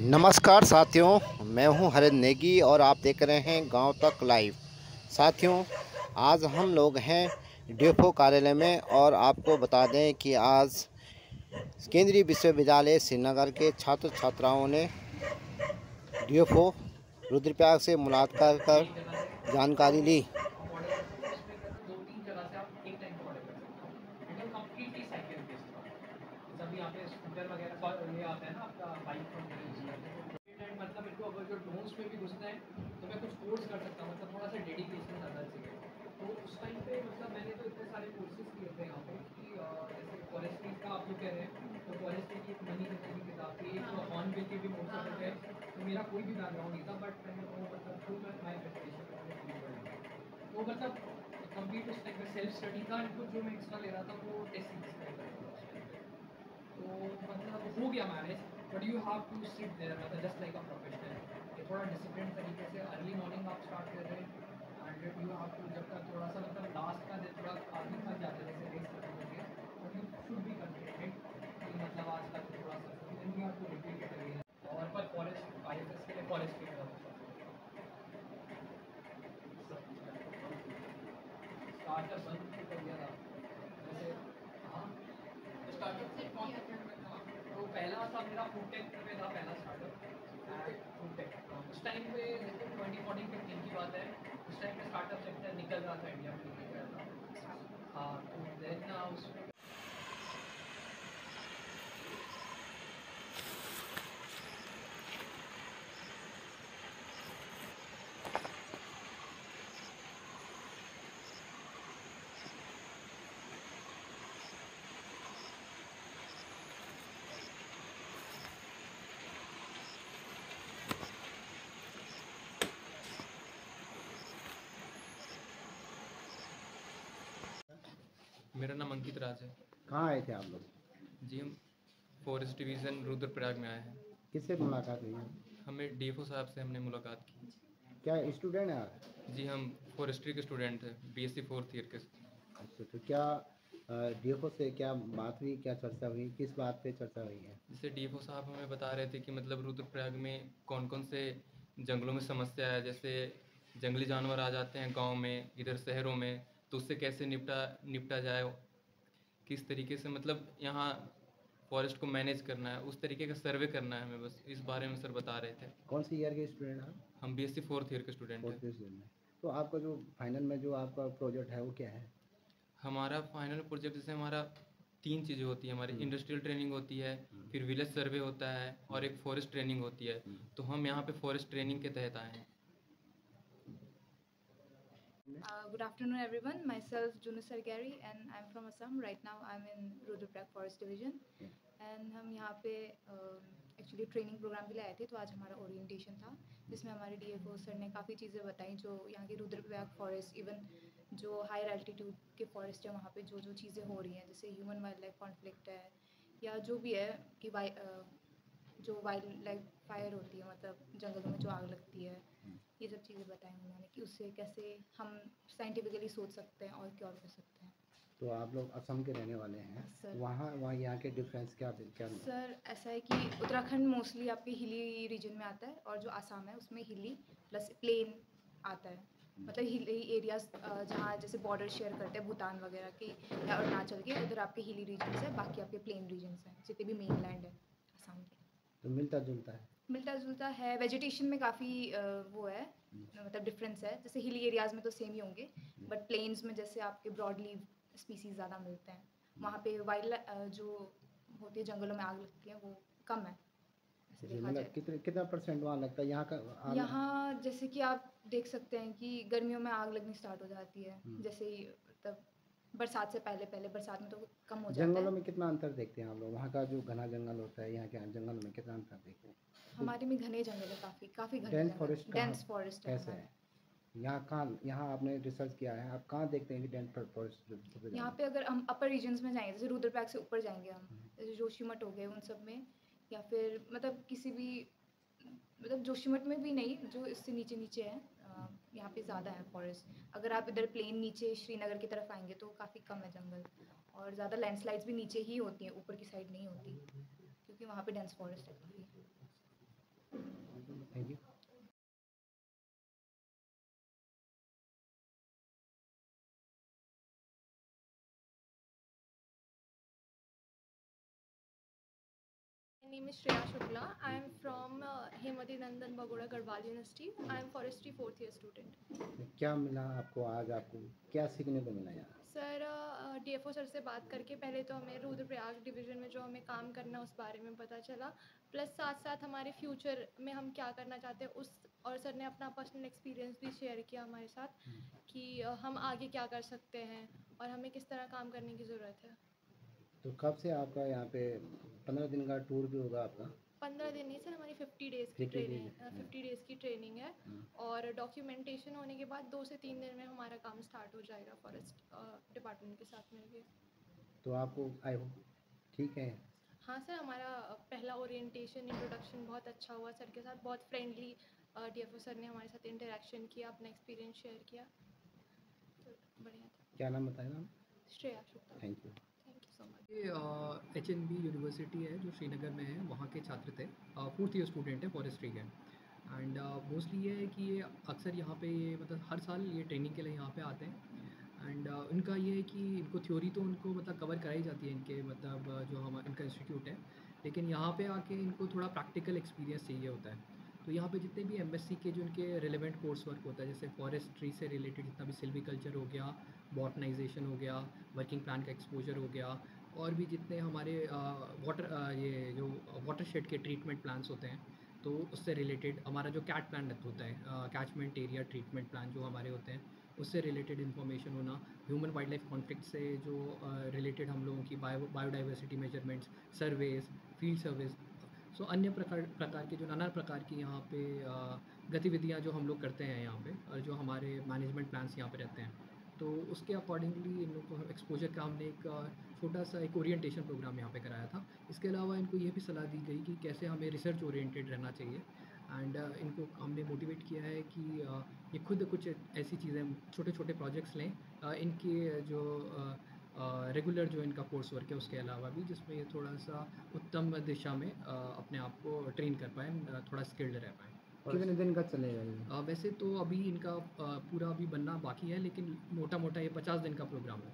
नमस्कार साथियों, मैं हूं हरिंद नेगी और आप देख रहे हैं गांव तक लाइव। साथियों, आज हम लोग हैं डीएफओ कार्यालय में और आपको बता दें कि आज केंद्रीय विश्वविद्यालय श्रीनगर के छात्र छात्राओं ने डीएफओ रुद्रप्रयाग से मुलाकात कर जानकारी ली। सभी यहाँ पे स्कूटर वगैरह ये आता है ना आपका बाइक मतलब मेरे को अगर जो ड्रोन्स में भी घुसना है तो मैं कुछ कोर्स कर सकता हूँ, मतलब थोड़ा सा डेडिकेशन अंदर से। तो उस टाइम पे मतलब मैंने तो इतने सारे कोर्सेज किए थे यहाँ पे कि जैसे फॉरेस्ट्री का आप जो कह रहे हैं, तो फॉरेस्ट्री की एक मनी की किताब थी, एक ऑन बिल के भी नोट्स होते थे। तो मेरा कोई भी बैकग्राउंड नहीं था, बट मैंने वो मतलब थ्रू माई प्रिपरेशन तो मतलब कंप्लीट उस टाइम पे सेल्फ स्टडी था। इनको जो मैं एक्स्ट्रा ले रहा था वो टेस्ट तो मतलब हो गया manage, but you have to sit there मतलब जस्ट लाइक अ प्रोफेशनल। ये थोड़ा डिसिप्लिन तरीके से अर्ली मॉर्निंग आप स्टार्ट कर रहे हैं एंड यू हैव टू जब तक थोड़ा सा मतलब लास्ट का दिन थोड़ा आगे थक जाता है जैसे रेस खत्म हो गया, but you should be contented कि मतलब आज का थोड़ा सा then you have to repeat it again. और पर फॉरेस्ट आईएफएस के लिए फॉरेस्ट की तरफ स्टार्टअप बंद कर दिया था जैसे। हाँ, स्टार्टअप से तो पहला था मेरा फूड टेक पे था पहला स्टार्टअप फूड टेक। उस टाइम पे देखो 2014-15 की बात है, उस टाइम पे स्टार्टअप सेक्टर निकल रहा था इंडिया में, निकल रहा था। हाँ, तो देन उसमें मेरा नाम अंकित राज है। कहाँ आए थे आप लोग? जी, हम फॉरेस्ट डिवीज़न रुद्रप्रयाग में आए हैं। किससे मुलाकात हुई है? हमें डीएफओ साहब से हमने मुलाकात की। क्या स्टूडेंट हैं आप? जी, हम फॉरेस्ट्री के स्टूडेंट थे, बीएससी 4th ईयर के। अच्छा, तो क्या डीएफओ से क्या बात हुई, क्या चर्चा हुई, किस बात पे चर्चा हुई है? जैसे डीएफओ साहब हमें बता रहे थे कि मतलब रुद्रप्रयाग में कौन कौन से जंगलों में समस्या है, जैसे जंगली जानवर आ जाते हैं गांव में, इधर शहरों में, तो उससे कैसे निपटा जाए, किस तरीके से मतलब यहाँ फॉरेस्ट को मैनेज करना है, उस तरीके का सर्वे करना है हमें, बस इस बारे में सर बता रहे थे। कौन सी ईयर के स्टूडेंट हैं? हम बीएससी 4th ईयर के स्टूडेंट हैं। फोर्थ ईयर में। तो आपका जो फाइनल में जो आपका प्रोजेक्ट है वो क्या है? हमारा फाइनल प्रोजेक्ट जैसे हमारा 3 चीज़ें होती है हमारी, इंडस्ट्रियल ट्रेनिंग होती है, फिर विलेज सर्वे होता है और एक फॉरेस्ट ट्रेनिंग होती है। तो हम यहाँ पे फॉरेस्ट ट्रेनिंग के तहत आए हैं। Good afternoon, everyone. Myself, Junu Sargari, and I'm from Assam. Right now, I'm in Rudraprayag Forest Division. And हम यहाँ पे एक्चुअली ट्रेनिंग प्रोग्राम के लिए आए थे, तो आज हमारा ओरिएंटेशन था जिसमें हमारे डीएफओ सर ने काफ़ी चीज़ें बताई जो यहाँ की रुद्रप्रयाग फॉरेस्ट, इवन जो हायर एल्टीट्यूड के फॉरेस्ट है वहाँ पे जो जो चीज़ें हो रही हैं, जैसे ह्यूमन वाइल्ड लाइफ कॉन्फ्लिक्ट है या जो भी है कि जो वाइल्ड लाइफ फायर होती है, मतलब जंगलों में जो आग लगती है, ये सब चीज़ें बताई उन्होंने कि उससे कैसे हम साइंटिफिकली सोच सकते हैं और क्योर कर सकते हैं। तो आप लोग असम के रहने वाले हैं सर। वहाँ यहाँ के डिफरेंस क्या क्या? सर ऐसा है कि उत्तराखंड मोस्टली आपके हिली रीजन में आता है और जो आसाम है उसमें हिली प्लस प्लेन आता है, मतलब हिली एरियाज जहाँ जैसे बॉर्डर शेयर करते हैं भूटान वगैरह के या अरुणाचल के, उधर आपके हिली रीजन्स है, बाकी आपके प्लेन रीजन्स हैं जितने भी मेन लैंड है आसाम के। तो मिलता जुलता है? मिलता जुलता है, वेजिटेशन में काफ़ी वो है, मतलब डिफरेंस है। जैसे हिली एरियाज़ में तो सेम ही होंगे, बट प्लेन्स में जैसे आपके ब्रॉडली स्पीसीज ज़्यादा मिलते हैं, वहाँ पे वाइल्ड जो होती है जंगलों में आग लगती है वो कम है ऐसे देखा मतलब जाए। कितना परसेंट वहाँ लगता है यहाँ का? यहाँ जैसे कि आप देख सकते हैं कि गर्मियों में आग लगनी स्टार्ट हो जाती है, जैसे ही तब बरसात से पहले पहले, बरसात में तो कम हो जाता है। जंगलों में कितना अंतर देखते हैं आप लोग? वहाँ का जो घना जंगल होता है, यहाँ के जंगल में कितना अंतर देखते हैं? हमारे में घने जंगल है, काफ़ी घने डेंस जंगल, फॉरेस्ट डेंस फॉरेस्ट है कैसे हमारे। है? यहाँ कहाँ, यहाँ आपने रिसर्च किया है, आप कहाँ देखते हैं कि डेंस फॉरेस्ट? यहाँ पे अगर हम अपर रीजन्स में जाएंगे, जैसे रुद्रप्रयाग से ऊपर जाएंगे हम, जैसे जोशीमठ हो गए उन सब में, या फिर मतलब किसी भी, मतलब जोशीमठ में भी नहीं, जो इससे नीचे नीचे है यहाँ पे ज़्यादा है फॉरेस्ट। अगर आप इधर प्लेन नीचे श्रीनगर की तरफ आएंगे तो काफ़ी कम है जंगल, और ज़्यादा लैंडस्लाइड्स भी नीचे ही होती हैं, ऊपर की साइड नहीं होती, क्योंकि वहाँ पे डेंस फॉरेस्ट है काफ़ी। name is Shreya Shukla. I am from Hemati Nandan Bagoda Garhwal University. I am forestry 4th year student. क्या मिला आपको आज, आपको क्या सीखने को मिला यहाँ? सर DFO सर से बात करके पहले तो हमें रुद्रप्रयाग डिवीज़न में जो हमें काम करना है उस बारे में पता चला, प्लस साथ साथ हमारे फ्यूचर में हम क्या करना चाहते हैं उस, और सर ने अपना पर्सनल एक्सपीरियंस भी शेयर किया हमारे साथ कि हम आगे क्या कर सकते हैं और हमें किस तरह काम करने की ज़रूरत है। तो कब से आपका यहाँ पे 15 दिन का टूर भी होगा आपका? 15 दिन नहीं सर, हमारी 50 डेज़ की 50 ट्रेनिंग days, 50 डेज़ की ट्रेनिंग है और डॉक्यूमेंटेशन होने के बाद 2 से 3 दिन में हमारा काम स्टार्ट हो जाएगा फॉरेस्ट डिपार्टमेंट के साथ मिलके। तो आपको आई होप ठीक है? हाँ सर, हमारा पहला ओरिएंटेशन इंट्रोडक्शन बहुत अच्छा हुआ सर के साथ, बहुत फ्रेंडली DFO सर ने हमारे साथ इंटरेक्शन किया, अपना एक्सपीरियंस शेयर किया, तो बढ़िया था। क्या नाम बताएगा आप? Shreya Shukla. Thank you. Thank you so much. ये HNB यूनिवर्सिटी है जो श्रीनगर में है, वहाँ के छात्र थे, 4th ईयर स्टूडेंट है फॉरेस्ट्री के। एंड मोस्टली ये है कि ये अक्सर यहाँ पे ये मतलब हर साल ये ट्रेनिंग के लिए यहाँ पे आते हैं। एंड इनका ये है कि इनको थ्योरी तो उनको मतलब कवर कराई जाती है इनके मतलब जो हम इनका इंस्टीट्यूट है, लेकिन यहाँ पे आके इनको थोड़ा प्रैक्टिकल एक्सपीरियंस चाहिए होता है। तो यहाँ पे जितने भी MSc के जो इनके रिलेवेंट कोर्स वर्क होता है, जैसे फॉरेस्ट्री से रिलेटेड जितना भी सिल्वीकल्चर हो गया, बॉटनाइजेशन हो गया, वर्किंग प्लान का एक्सपोजर हो गया, और भी जितने हमारे ये जो वाटरशेड के ट्रीटमेंट प्लान्स होते हैं, तो उससे रिलेटेड हमारा जो कैट प्लान होता है, कैचमेंट एरिया ट्रीटमेंट प्लान जो हमारे होते हैं, उससे रिलेटेड इन्फॉर्मेशन होना, ह्यूमन वाइल्ड लाइफ कॉन्फ्लिक्ट से जो रिलेटेड हम लोगों की biodiversity measurements, surveys, field surveys, so अन्य प्रकार के जो नाना प्रकार की यहाँ पे गतिविधियाँ जो हम लोग करते हैं यहाँ पे, और जो हमारे मैनेजमेंट प्लान्स यहाँ पे रहते हैं, तो उसके अकॉर्डिंगली इन लोग को एक्सपोजर का हमने एक छोटा सा एक ओरिएंटेशन प्रोग्राम यहाँ पे कराया था। इसके अलावा इनको ये भी सलाह दी गई कि कैसे हमें रिसर्च ओरिएंटेड रहना चाहिए। एंड इनको हमने मोटिवेट किया है कि ये खुद कुछ ऐसी चीज़ें छोटे छोटे प्रोजेक्ट्स लें इनके जो रेगुलर जो इनका कोर्स वर्क है उसके अलावा भी, जिसमें ये थोड़ा सा उत्तम दिशा में अपने आप को ट्रेन कर पाएँ, थोड़ा स्किल्ड रह पाएँ। कितने दिन का चलेगा ये? वैसे तो अभी इनका पूरा अभी बनना बाकी है, लेकिन मोटा मोटा ये 50 दिन का प्रोग्राम है।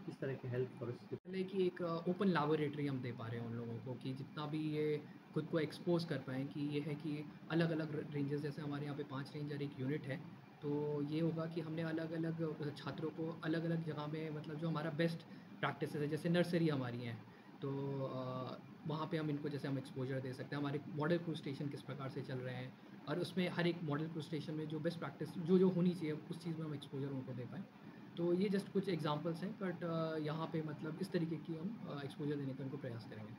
किस तरह की हेल्प फॉरेस्ट? पहले कि एक ओपन लैबोरेटरी हम दे पा रहे हैं उन लोगों को कि जितना भी ये खुद को एक्सपोज कर पाएँ, कि ये है कि अलग अलग रेंजेस, जैसे हमारे यहाँ पे 5 रेंजर एक यूनिट है, तो ये होगा कि हमने अलग अलग छात्रों को अलग अलग जगह में, मतलब जो हमारा बेस्ट प्रैक्टिस है, जैसे नर्सरी हमारी हैं, तो वहाँ पे हम इनको जैसे हम एक्सपोजर दे सकते हैं, हमारे मॉडल क्रूज स्टेशन किस प्रकार से चल रहे हैं, और उसमें हर एक मॉडल क्रूज स्टेशन में जो बेस्ट प्रैक्टिस जो होनी चाहिए उस चीज़ में हम एक्सपोजर उनको दे पाएँ। तो ये जस्ट कुछ एग्जांपल्स हैं, बट यहाँ पे मतलब इस तरीके की हम एक्सपोजर देने का उनको प्रयास करेंगे।